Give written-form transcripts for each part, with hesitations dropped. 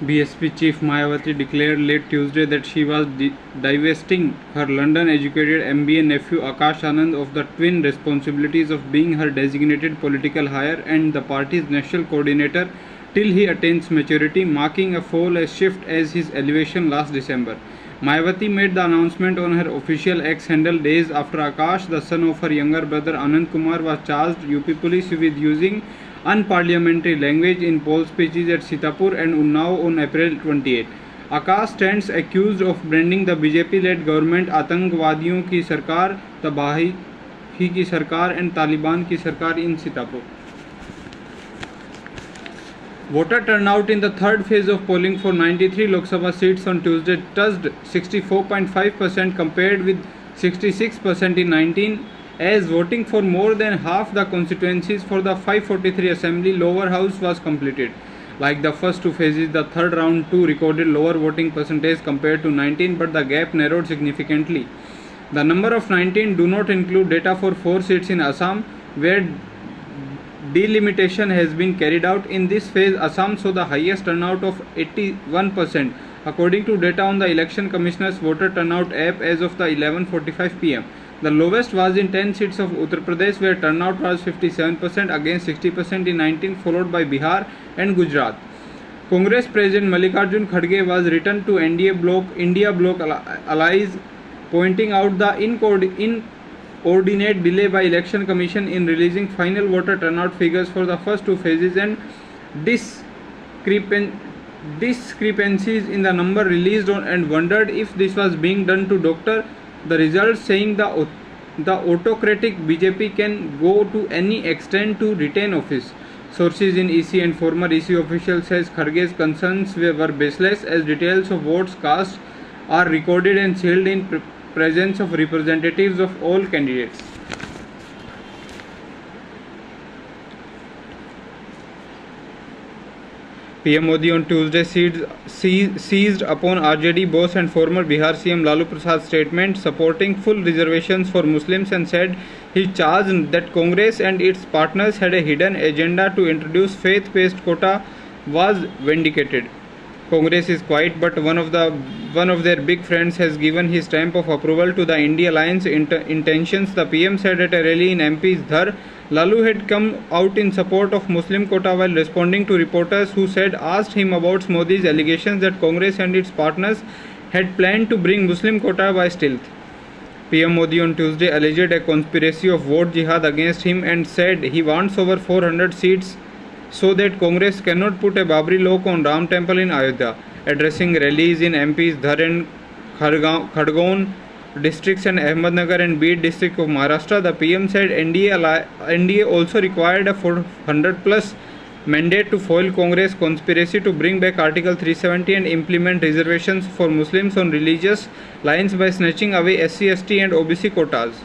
BSP chief Mayawati declared late Tuesday that she was divesting her London-educated MBA nephew Akash Anand of the twin responsibilities of being her designated political hire and the party's national coordinator till he attains maturity, marking a fall shift as his elevation last December. Mayawati made the announcement on her official X handle days after Akash, the son of her younger brother Anand Kumar, was charged UP police with using unparliamentary language in poll speeches at Sitapur and Unnao on April 28. Akash stands accused of branding the BJP-led government आतंकवादियों की सरकार, तबाही की सरकार and Taliban की सरकार in Sitapur. Voter turnout in the third phase of polling for 93 Lok Sabha seats on Tuesday touched 64.5% compared with 66% in 19, as voting for more than half the constituencies for the 543 Assembly lower house was completed. Like the first two phases, the third round too recorded lower voting percentage compared to 19, but the gap narrowed significantly. The number of 19 do not include data for 4 seats in Assam, where delimitation has been carried out. In this phase, Assam saw the highest turnout of 81%, according to data on the Election Commissioner's voter turnout app as of the 11:45 pm. The lowest was in 10 seats of Uttar Pradesh, where turnout was 57% against 60% in 19, followed by Bihar and Gujarat. Congress President Mallikarjun Kharge was written to India Bloc allies, pointing out the inordinate delay by Election Commission in releasing final voter turnout figures for the first two phases and discrepancies in the number released on, and wondered if this was being done to doctor the results, saying the autocratic BJP can go to any extent to retain office. Sources in EC and former EC officials says Kharge's concerns were baseless, as details of votes cast are recorded and sealed in presence of representatives of all candidates. PM Modi on Tuesday seized upon RJD boss and former Bihar CM Lalu Prasad's statement supporting full reservations for Muslims and said he charged that Congress and its partners had a hidden agenda to introduce faith-based quota was vindicated. Congress is quiet, but one of their big friends has given his stamp of approval to the India Alliance intentions. The PM said at a rally in MP's Dhar, Lalu had come out in support of Muslim quota while responding to reporters who asked him about Modi's allegations that Congress and its partners had planned to bring Muslim quota by stealth. PM Modi on Tuesday alleged a conspiracy of vote jihad against him and said he wants over 400 seats so that Congress cannot put a Babri lock on Ram Temple in Ayodhya. Addressing rallies in MP's Dhar and Khargone districts and Ahmednagar and Beed district of Maharashtra, the PM said NDA also required a 400 plus mandate to foil Congress conspiracy to bring back Article 370 and implement reservations for Muslims on religious lines by snatching away SC, ST and OBC quotas.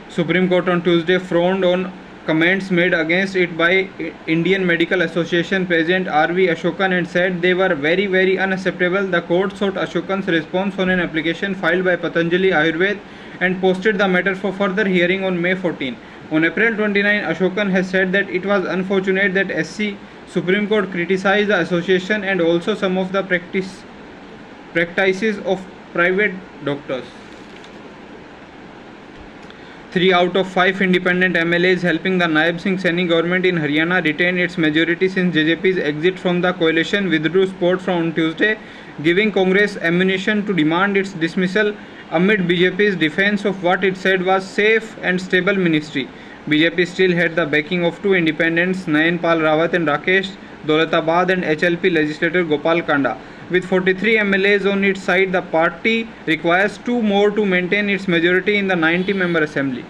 Supreme Court on Tuesday frowned on comments made against it by Indian Medical Association President R.V. Ashokan and said they were very, very unacceptable. The court sought Ashokan's response on an application filed by Patanjali Ayurved and posted the matter for further hearing on May 14. On April 29, Ashokan has said that it was unfortunate that SC Supreme Court criticized the association and also some of the practices of private doctors. 3 out of 5 independent MLAs helping the Naib Singh Saini government in Haryana retain its majority since JJP's exit from the coalition withdrew support from Tuesday, giving Congress ammunition to demand its dismissal amid BJP's defense of what it said was safe and stable ministry. BJP still had the backing of 2 independents, Nayan Pal Rawat and Rakesh Daulatabad, and HLP legislator Gopal Kanda. With 43 MLAs on its side, the party requires 2 more to maintain its majority in the 90-member assembly.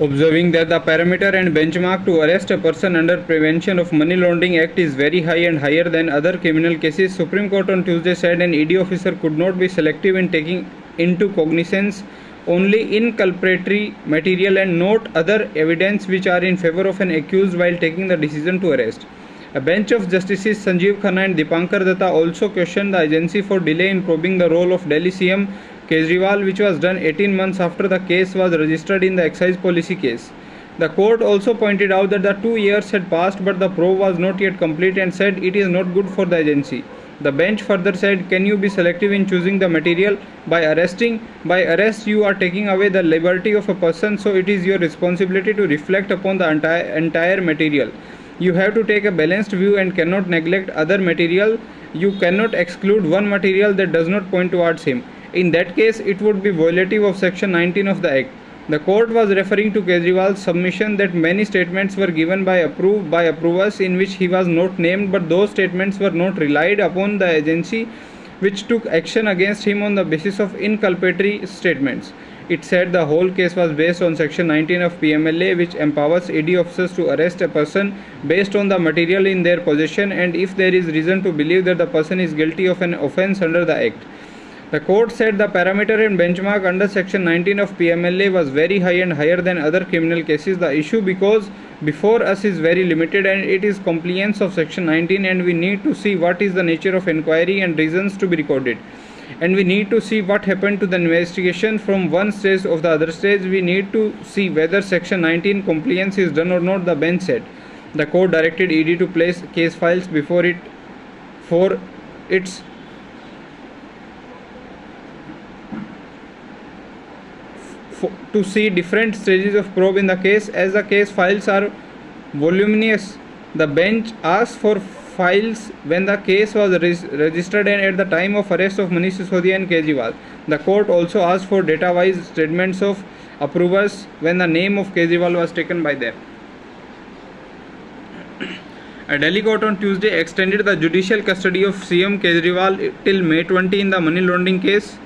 Observing that the parameter and benchmark to arrest a person under Prevention of Money Laundering Act is very high and higher than other criminal cases, Supreme Court on Tuesday said an ED officer could not be selective in taking into cognizance only inculpatory material and note other evidence which are in favor of an accused while taking the decision to arrest. A bench of Justices Sanjeev Khanna and Dipankar Datta also questioned the agency for delay in probing the role of Delhi CM Kejriwal, which was done 18 months after the case was registered in the excise policy case. The court also pointed out that the 2 years had passed but the probe was not yet complete and said it is not good for the agency. The bench further said, can you be selective in choosing the material? By arresting, by arrest you are taking away the liberty of a person, so it is your responsibility to reflect upon the entire material. You have to take a balanced view and cannot neglect other material. You cannot exclude one material that does not point towards him. In that case, it would be violative of Section 19 of the Act. The court was referring to Kejriwal's submission that many statements were given by approvers in which he was not named, but those statements were not relied upon the agency which took action against him on the basis of inculpatory statements. It said the whole case was based on Section 19 of PMLA, which empowers ED officers to arrest a person based on the material in their possession and if there is reason to believe that the person is guilty of an offence under the Act. The court said the parameter and benchmark under Section 19 of PMLA was very high and higher than other criminal cases. The issue before us is very limited and it is compliance of Section 19, and we need to see what is the nature of inquiry and reasons to be recorded. And we need to see what happened to the investigation from one stage of the other stage. We need to see whether Section 19 compliance is done or not, the bench said. The court directed ED to place case files before it for its to see different stages of probe in the case. As the case files are voluminous, the bench asked for files when the case was registered and at the time of arrest of Manish Sisodia and Kejriwal. The court also asked for data-wise statements of approvers when the name of Kejriwal was taken by them. A Delhi court on Tuesday extended the judicial custody of CM Kejriwal till May 20 in the money laundering case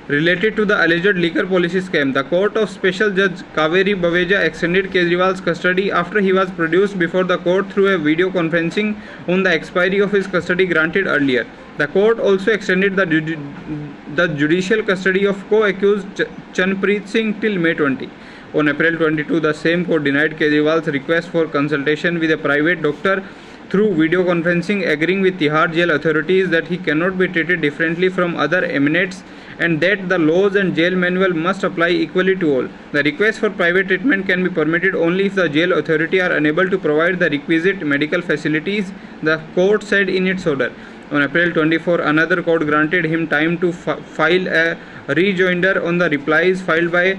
related to the alleged liquor policy scam. The court of Special Judge Kaveri Baweja extended Kejriwal's custody after he was produced before the court through a video conferencing on the expiry of his custody granted earlier. The court also extended the judicial custody of co-accused Chanpreet Singh till May 20. On April 22, the same court denied Kejriwal's request for consultation with a private doctor through video conferencing, agreeing with Tihar jail authorities that he cannot be treated differently from other emanates and that the laws and jail manual must apply equally to all. The request for private treatment can be permitted only if the jail authority are unable to provide the requisite medical facilities, the court said in its order. On April 24, another court granted him time to file a rejoinder on the replies filed by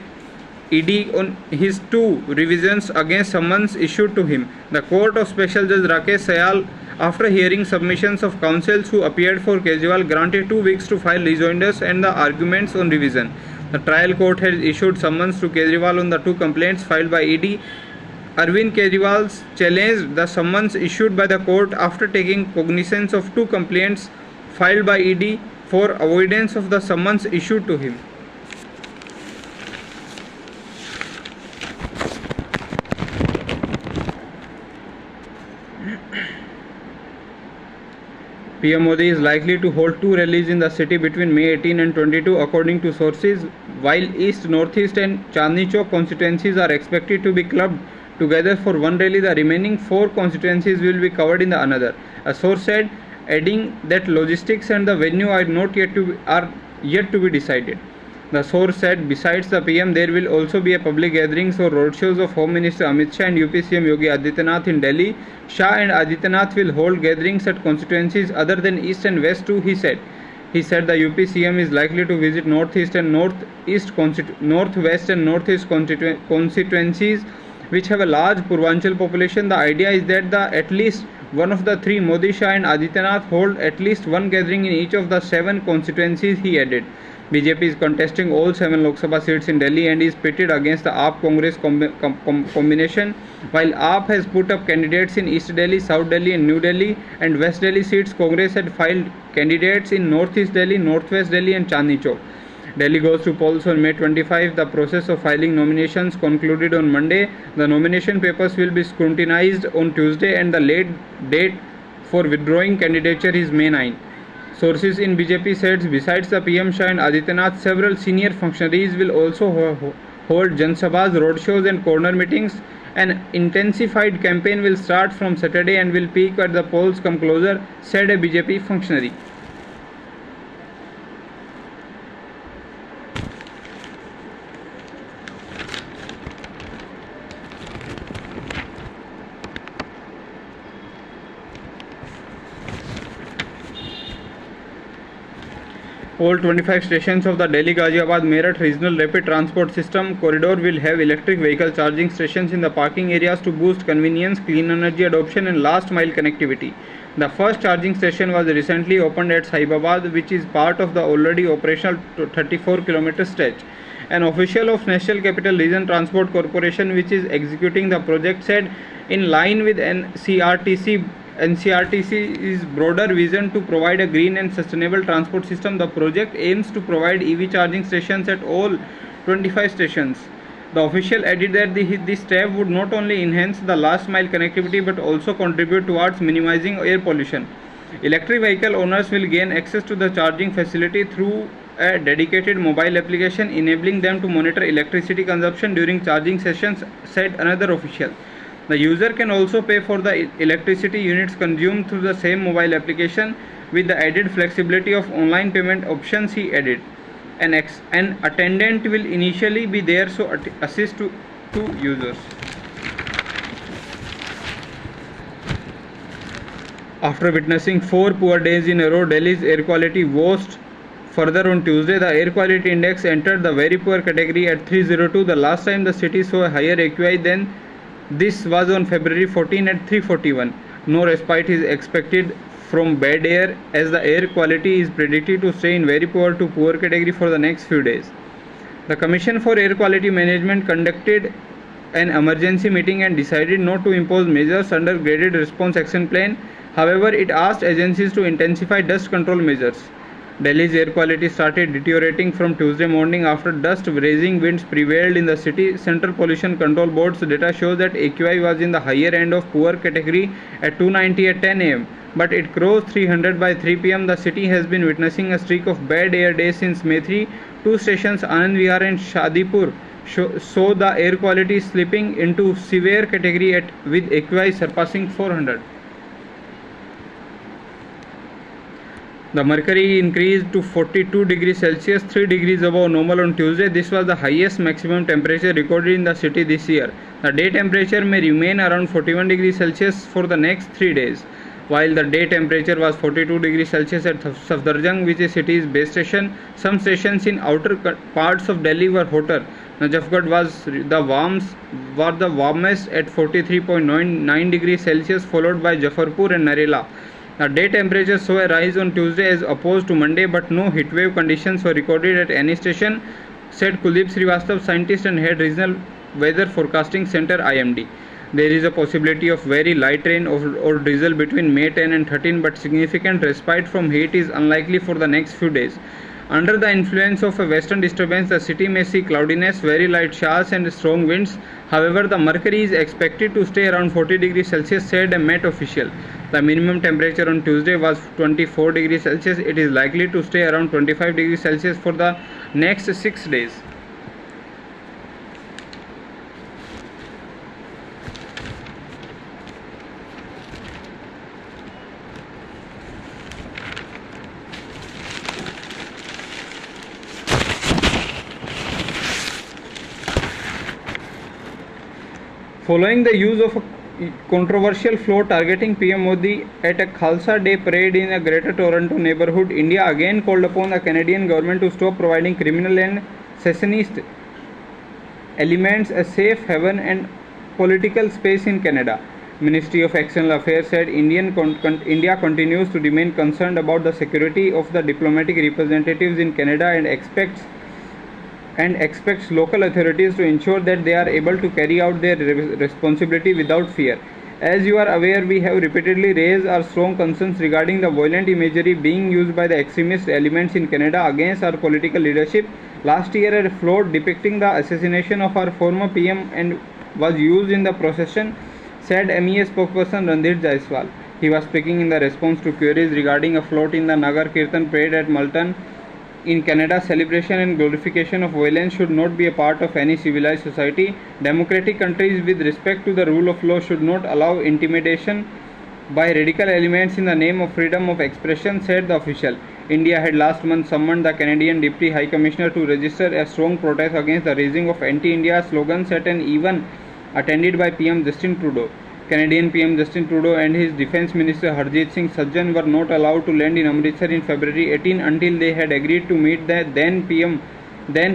ED on his 2 revisions against summons issued to him. The court of Special Judge Rakesh Sayal, after hearing submissions of counsels who appeared for Kejriwal, granted 2 weeks to file rejoinders and the arguments on revision. The trial court has issued summons to Kejriwal on the 2 complaints filed by ED. Arvind Kejriwal challenged the summons issued by the court after taking cognizance of 2 complaints filed by ED for avoidance of the summons issued to him. PM Modi is likely to hold 2 rallies in the city between May 18 and 22 according to sources, while East, Northeast and Chandni Chowk constituencies are expected to be clubbed together for one rally. The remaining 4 constituencies will be covered in the another. A source said, adding that logistics and the venue are yet to be decided. The source said, besides the PM, there will also be a public gatherings or roadshows of Home Minister Amit Shah and UP CM Yogi Adityanath in Delhi. Shah and Adityanath will hold gatherings at constituencies other than East and West too, he said. He said the UP CM is likely to visit Northeast and Northwest and Northeast constituencies which have a large Purvanchal population. The idea is that at least one of the 3, Modi, Shah and Adityanath, hold at least one gathering in each of the 7 constituencies, he added. BJP is contesting all 7 Lok Sabha seats in Delhi and is pitted against the AAP Congress combination. While AAP has put up candidates in East Delhi, South Delhi and New Delhi and West Delhi seats, Congress had filed candidates in Northeast Delhi, Northwest Delhi and Chandni Chowk. Delhi goes to polls on May 25. The process of filing nominations concluded on Monday. The nomination papers will be scrutinized on Tuesday and the late date for withdrawing candidature is May 9. Sources in BJP said besides the PM Shah and Adityanath, several senior functionaries will also hold Jansabhas, roadshows and corner meetings. An intensified campaign will start from Saturday and will peak at the polls come closer, said a BJP functionary. All 25 stations of the Delhi-Ghaziabad-Meerut Regional Rapid Transport System corridor will have electric vehicle charging stations in the parking areas to boost convenience, clean energy adoption and last-mile connectivity. The first charging station was recently opened at Saibabad, which is part of the already operational 34-kilometer stretch. An official of National Capital Region Transport Corporation, which is executing the project, said, in line with NCRTC's broader vision to provide a green and sustainable transport system, the project aims to provide EV charging stations at all 25 stations. The official added that this step would not only enhance the last mile connectivity but also contribute towards minimizing air pollution. Electric vehicle owners will gain access to the charging facility through a dedicated mobile application, enabling them to monitor electricity consumption during charging sessions, said another official. The user can also pay for the electricity units consumed through the same mobile application with the added flexibility of online payment options, he added. An attendant will initially be there to assist to users. After witnessing 4 poor days in a row, Delhi's air quality worsened further on Tuesday. The air quality index entered the very poor category at 302. The last time the city saw a higher AQI than this was on February 14 at 341. No respite is expected from bad air as the air quality is predicted to stay in very poor to poor category for the next few days. The Commission for Air Quality Management conducted an emergency meeting and decided not to impose measures under graded response action plan. However, it asked agencies to intensify dust control measures. Delhi's air quality started deteriorating from Tuesday morning after dust-raising winds prevailed in the city. Central Pollution Control Board's data shows that AQI was in the higher end of poor category at 290 at 10 am, but it crossed 300 by 3 pm. The city has been witnessing a streak of bad air days since May 3. Two stations, Anand Vihar and Shadipur, saw the air quality slipping into severe category with AQI surpassing 400. The mercury increased to 42 degrees Celsius, 3 degrees above normal on Tuesday. This was the highest maximum temperature recorded in the city this year. The day temperature may remain around 41 degrees Celsius for the next 3 days. While the day temperature was 42 degrees Celsius at Safdarjung, which is city's base station, some stations in outer parts of Delhi were hotter. Najafgarh was the warmest at 43.9 degrees Celsius, followed by Jafarpur and Narela. The day temperature saw a rise on Tuesday as opposed to Monday, but no heatwave conditions were recorded at any station, said Kuldeep Srivastava, scientist and head Regional Weather Forecasting Center IMD. There is a possibility of very light rain or drizzle between May 10 and 13, but significant respite from heat is unlikely for the next few days. Under the influence of a western disturbance, the city may see cloudiness, very light showers and strong winds. However, the mercury is expected to stay around 40 degrees Celsius, said a Met official. The minimum temperature on Tuesday was 24 degrees Celsius. It is likely to stay around 25 degrees Celsius for the next 6 days. Following the use of a controversial float targeting PM Modi at a Khalsa Day parade in a Greater Toronto neighborhood, India again called upon the Canadian government to stop providing criminal and secessionist elements a safe haven and political space in Canada. Ministry of External Affairs said India continues to remain concerned about the security of the diplomatic representatives in Canada and expects local authorities to ensure that they are able to carry out their responsibility without fear. As you are aware, we have repeatedly raised our strong concerns regarding the violent imagery being used by the extremist elements in Canada against our political leadership. Last year, a float depicting the assassination of our former PM and was used in the procession, said MEA spokesperson Randhir Jaiswal. He was speaking in the response to queries regarding a float in the Nagar Kirtan parade at Multan. In Canada, celebration and glorification of violence should not be a part of any civilized society. Democratic countries with respect to the rule of law should not allow intimidation by radical elements in the name of freedom of expression, said the official. India had last month summoned the Canadian Deputy High Commissioner to register a strong protest against the raising of anti-India slogans at an event attended by PM Justin Trudeau. Canadian PM Justin Trudeau and his Defence Minister Harjit Singh Sajjan were not allowed to land in Amritsar in February 18 until they had agreed to meet the then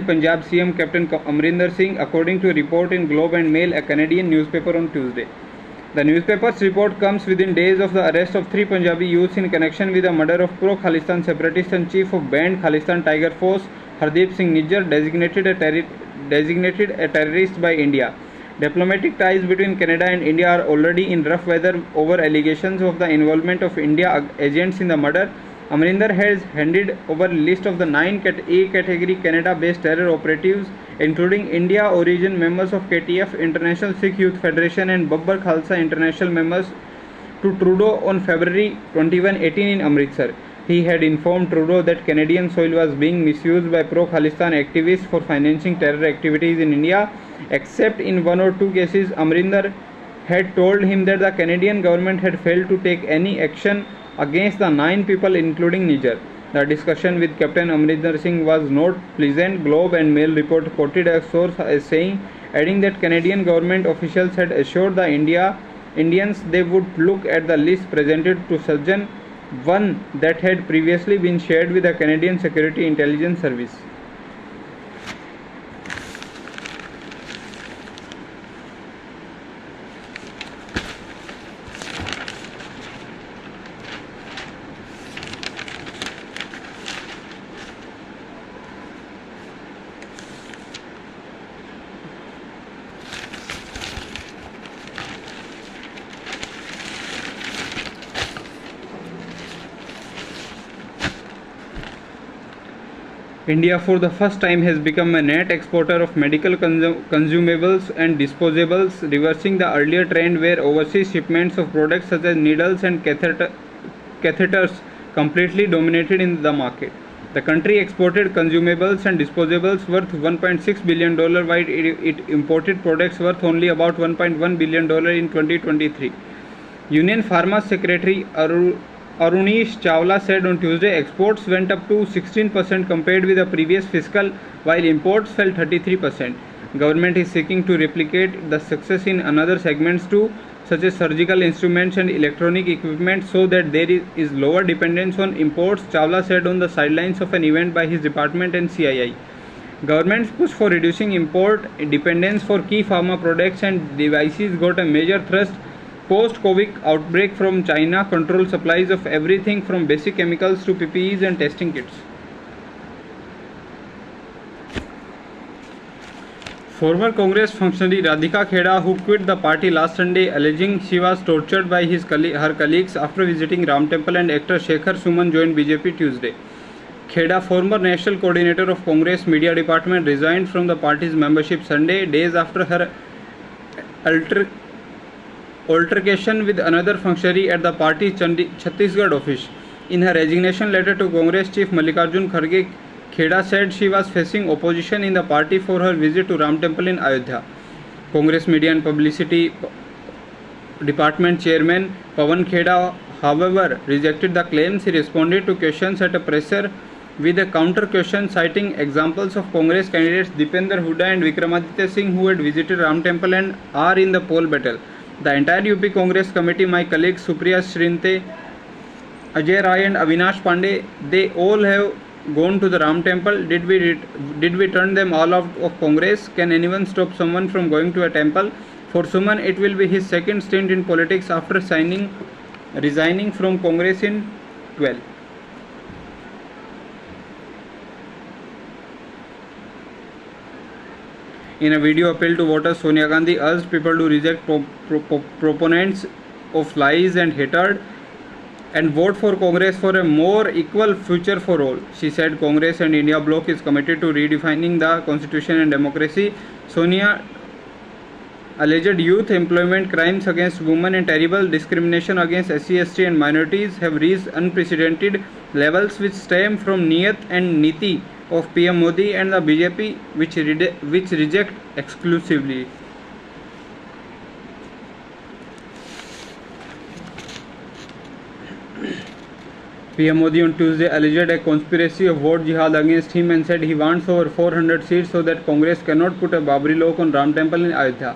Punjab CM Captain Amrinder Singh, according to a report in Globe and Mail, a Canadian newspaper, on Tuesday. The newspaper's report comes within days of the arrest of 3 Punjabi youths in connection with the murder of pro-Khalistan separatist and chief of band Khalistan Tiger Force, Hardeep Singh Nijjar, designated a terrorist by India. Diplomatic ties between Canada and India are already in rough weather over allegations of the involvement of India agents in the murder. Amrinder has handed over a list of the 9 A category Canada-based terror operatives, including India-origin members of KTF, International Sikh Youth Federation and Babbar Khalsa International members, to Trudeau on February 21, 18 in Amritsar. He had informed Trudeau that Canadian soil was being misused by pro-Khalistan activists for financing terror activities in India. Except in 1 or 2 cases, Amrinder had told him that the Canadian government had failed to take any action against the 9 people, including Nijjar. The discussion with Captain Amrinder Singh was not pleasant, Globe and Mail report quoted a source as saying, adding that Canadian government officials had assured the Indians they would look at the list presented to Sajjan, one that had previously been shared with the Canadian Security Intelligence Service. India for the first time has become a net exporter of medical consumables and disposables, reversing the earlier trend where overseas shipments of products such as needles and catheters completely dominated in the market. The country exported consumables and disposables worth $1.6 billion, while it imported products worth only about $1.1 billion in 2023. Union Pharma Secretary Arunish Chawla said on Tuesday exports went up to 16% compared with the previous fiscal, while imports fell 33%. Government is seeking to replicate the success in another segments too, such as surgical instruments and electronic equipment, so that there is lower dependence on imports, Chawla said on the sidelines of an event by his department and CII. Government's push for reducing import dependence for key pharma products and devices got a major thrust post-COVID outbreak from China. Controlled supplies of everything from basic chemicals to PPEs and testing kits. Former Congress functionary Radhika Kheda, who quit the party last Sunday alleging she was tortured by her colleagues after visiting Ram Temple, and actor Shekhar Suman joined BJP Tuesday. Kheda, former national coordinator of Congress media department, resigned from the party's membership Sunday, days after her altercation with another functionary at the party's Chhattisgarh office. In her resignation letter to Congress chief Mallikarjun Kharge, Kheda said she was facing opposition in the party for her visit to Ram Temple in Ayodhya. Congress Media and Publicity Department Chairman Pawan Kheda, however, rejected the claims. He responded to questions at a presser with a counter question, citing examples of Congress candidates Dipender Hooda and Vikramaditya Singh, who had visited Ram Temple and are in the poll battle. The entire UP Congress committee, my colleagues Supriya Shrinte, Ajay Rai and Avinash Pandey, they all have gone to the Ram Temple. Did we turn them all out of Congress? Can anyone stop someone from going to a temple? For Suman, it will be his second stint in politics after resigning from Congress in 12. In a video appeal to voters, Sonia Gandhi urged people to reject proponents of lies and hatred and vote for Congress for a more equal future for all. She said Congress and India Bloc is committed to redefining the constitution and democracy. Sonia Alleged youth employment crimes against women and terrible discrimination against SC/ST and minorities have reached unprecedented levels, which stem from Niyat and Niti of PM Modi and the BJP, which reject exclusively. PM Modi on Tuesday alleged a conspiracy of vote jihad against him and said he wants over 400 seats so that Congress cannot put a Babri lock on Ram Temple in Ayodhya.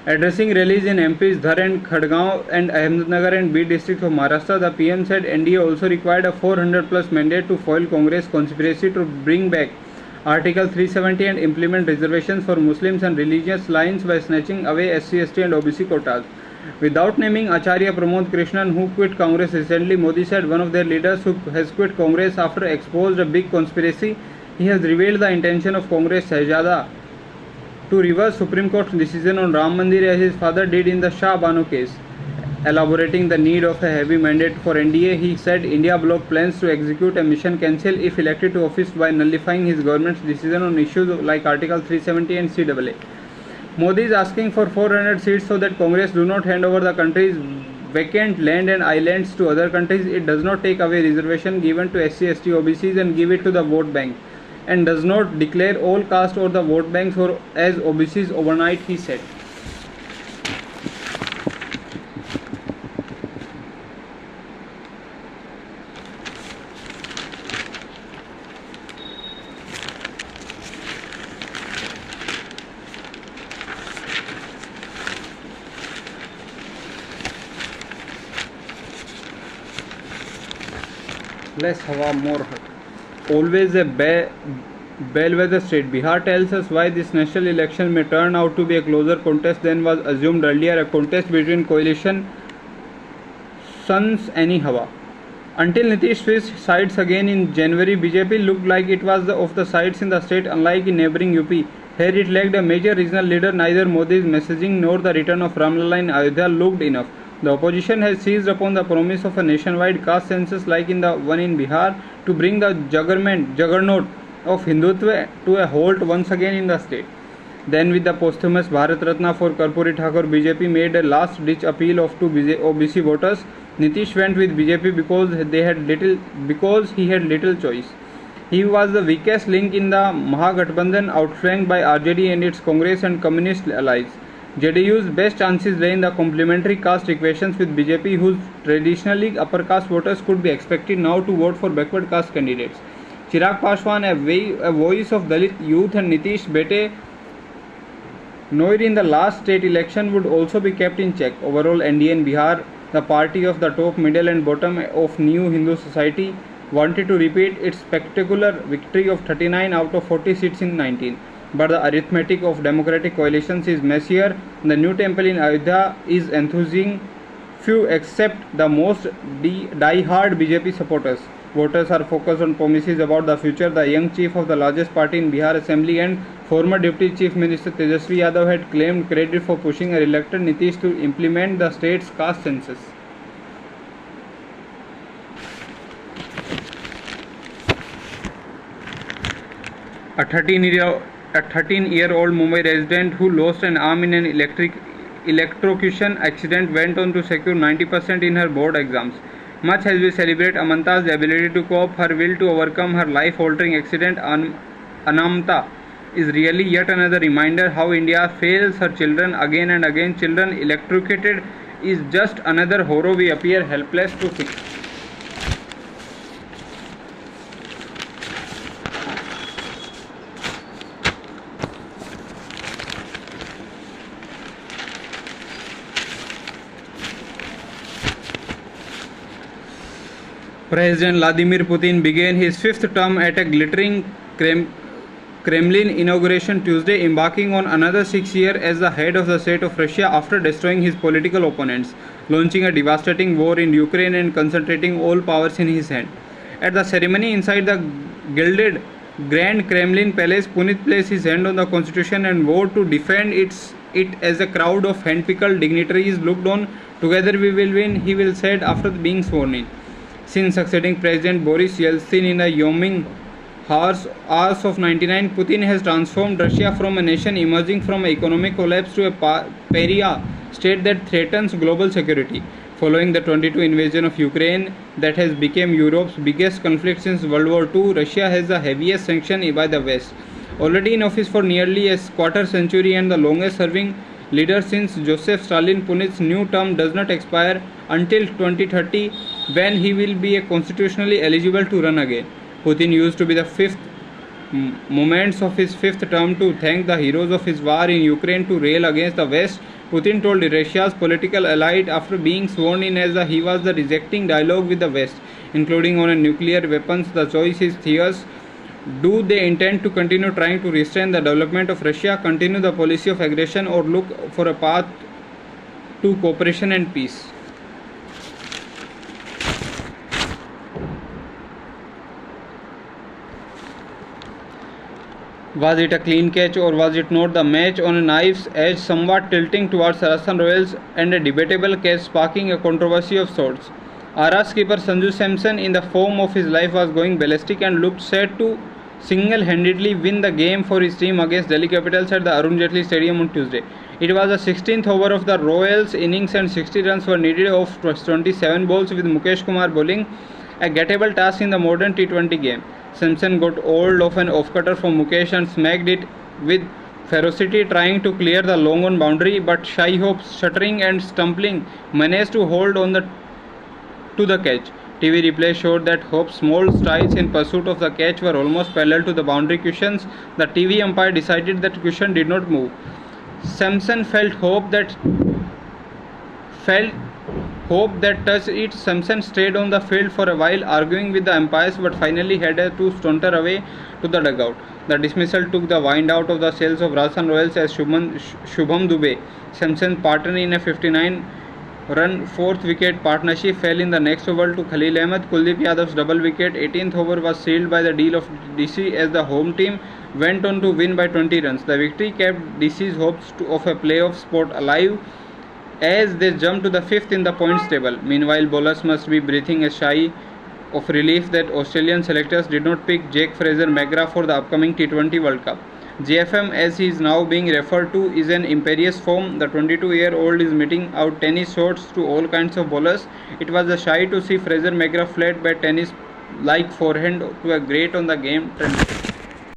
Addressing rallies in MPs Dhar and Khadgaon and Ahmednagar and B districts of Maharashtra, the PM said NDA also required a 400 plus mandate to foil Congress conspiracy to bring back Article 370 and implement reservations for Muslims and religious lines by snatching away SC/ST and OBC quotas. Without naming Acharya Pramod Krishnan, who quit Congress recently, Modi said one of their leaders who has quit Congress after exposed a big conspiracy. He has revealed the intention of Congress Shahzada to reverse Supreme Court's decision on Ram Mandir as his father did in the Shah Bano case. Elaborating the need of a heavy mandate for NDA, he said India bloc plans to execute a mission cancel if elected to office by nullifying his government's decision on issues like Article 370 and CAA. Modi is asking for 400 seats so that Congress do not hand over the country's vacant land and islands to other countries. It does not take away reservation given to SC/ST OBCs and give it to the vote bank, and does not declare all caste or the vote banks or as OBCs overnight, he said. Less hawa, more hurt. Always a bellwether state, Bihar tells us why this national election may turn out to be a closer contest than was assumed earlier, a contest between coalition sons any hawa. Until Nitish switched sides again in January, BJP looked like it was of the sides in the state, unlike in neighbouring UP. Here it lacked a major regional leader. Neither Modi's messaging nor the return of Ramlala in Ayodhya looked enough. The opposition has seized upon the promise of a nationwide caste census like in the one in Bihar to bring the juggernaut of Hindutva to a halt once again in the state. Then with the posthumous Bharat Ratna for Karpuri Thakur, BJP made a last ditch appeal of to OBC voters. Nitish went with BJP because he had little choice. He was the weakest link in the Mahagathbandhan, outflanked by RJD and its Congress and Communist allies. JDU's best chances lay in the complementary caste equations with BJP, whose traditionally upper caste voters could be expected now to vote for backward caste candidates. Chirag Paswan, a voice of Dalit youth, and Nitish Bete Noir in the last state election would also be kept in check. Overall, NDA in Bihar, the party of the top, middle and bottom of new Hindu society, wanted to repeat its spectacular victory of 39 out of 40 seats in 19. But the arithmetic of democratic coalitions is messier. The new temple in Ayodhya is enthusing few except the most die-hard BJP supporters. Voters are focused on promises about the future. The young chief of the largest party in Bihar Assembly and former Deputy Chief Minister Tejasvi Yadav had claimed credit for pushing a reluctant Nitish to implement the state's caste census. A 13-year-old Mumbai resident who lost an arm in an electrocution accident went on to secure 90% in her board exams. Much as we celebrate Amanta's ability to cope, her will to overcome her life-altering accident, Anamta, is really yet another reminder how India fails her children again and again. Children electrocuted is just another horror we appear helpless to fix. President Vladimir Putin began his fifth term at a glittering Kremlin inauguration Tuesday, embarking on another 6 years as the head of the state of Russia after destroying his political opponents, launching a devastating war in Ukraine and concentrating all powers in his hand. At the ceremony inside the gilded Grand Kremlin Palace, Putin placed his hand on the constitution and vowed to defend it as a crowd of hand-picked dignitaries looked on. Together we will win, he will said after being sworn in. Since succeeding President Boris Yeltsin in a Wyoming hours of 99, Putin has transformed Russia from a nation emerging from an economic collapse to a pariah state that threatens global security. Following the 22 invasion of Ukraine that has become Europe's biggest conflict since World War II, Russia has the heaviest sanction by the West. Already in office for nearly a quarter century and the longest serving leader since Joseph Stalin, Putin's new term does not expire until 2030 when he will be constitutionally eligible to run again. Putin used to be the fifth moments of his fifth term to thank the heroes of his war in Ukraine to rail against the West. Putin told Russia's political elite after being sworn in as he was rejecting dialogue with the West, including on nuclear weapons. The choice is theirs. Do they intend to continue trying to restrain the development of Russia, continue the policy of aggression, or look for a path to cooperation and peace? Was it a clean catch or was it not? The match on a knife's edge, somewhat tilting towards Rajasthan Royals, and a debatable catch sparking a controversy of sorts. Ara's keeper Sanju Samson, in the form of his life, was going ballistic and looked set to single-handedly win the game for his team against Delhi Capitals at the Arun Jaitley Stadium on Tuesday. It was the 16th over of the Royals' innings and 60 runs were needed off 27 balls with Mukesh Kumar bowling, a gettable task in the modern T20 game. Samson got hold of an off-cutter from Mukesh and smacked it with ferocity, trying to clear the long on boundary, but Shai Hope, shuddering and stumbling, managed to hold on to the catch. TV replay showed that Hope's small strides in pursuit of the catch were almost parallel to the boundary cushions. The TV umpire decided that cushion did not move. Samson felt Hope that touched it. Samson stayed on the field for a while, arguing with the umpires, but finally had to saunter away to the dugout. The dismissal took the wind out of the sails of Rajasthan Royals as Shubham Dubey, Samson's partner in a 59-run fourth wicket partnership, fell in the next over to Khalil Ahmed. Kuldeep Yadav's double wicket 18th over was sealed by the deal of DC as the home team went on to win by 20 runs. The victory kept DC's hopes of a playoff spot alive as they jumped to the 5th in the points table. Meanwhile, bowlers must be breathing a sigh of relief that Australian selectors did not pick Jake Fraser-McGrath for the upcoming T20 World Cup. JFM, as he is now being referred to, is in imperious form. The 22-year-old is meting out tennis shots to all kinds of bowlers. It was a sigh to see Fraser-McGrath flat by tennis-like forehand to a great on the game trend.